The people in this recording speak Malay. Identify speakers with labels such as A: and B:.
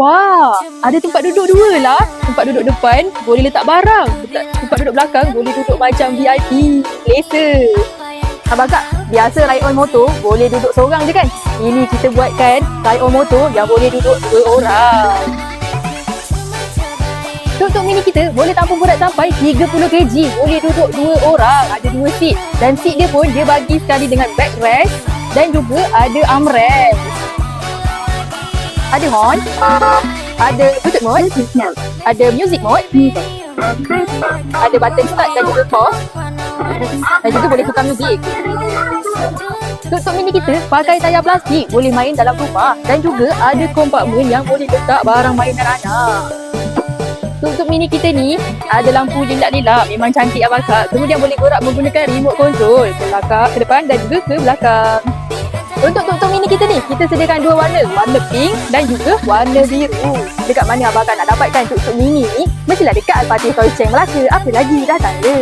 A: Wah, ada tempat duduk dua lah. Tempat duduk depan boleh letak barang. Tempat duduk belakang boleh duduk macam VIP, selesa. Abang Kak, biasa ride on motor boleh duduk seorang je kan? Ini kita buatkan ride on motor yang boleh duduk dua orang. Tuk-tuk mini kita boleh tampung berat sampai 30 kg. Boleh duduk dua orang. Ada dua seat. Dan seat dia pun dia bagi sekali dengan backrest. Dan juga ada armrest. Ada horn. Ada Bluetooth mode. Ada music mode. Ada button start dan juga pause. Dan juga boleh tukar muzik. Tuk-tuk mini kita pakai tayar plastik. Boleh main dalam rumah. Dan juga ada kompartmen yang boleh letak barang mainan anak. Tuk-tuk mini kita ni ada lampu lilak-lilak. Memang cantik Abang Kak. Kemudian boleh gerak menggunakan remote control. Ke depan dan juga ke belakang. Untuk tuk-tuk mini kita ni, kita sediakan dua warna. Warna pink dan juga warna biru. Dekat mana Abang Kak nak dapatkan tuk-tuk mini ni? Mestilah dekat Al-Fatih Toy Chain Melaka. Apa lagi? Datang je.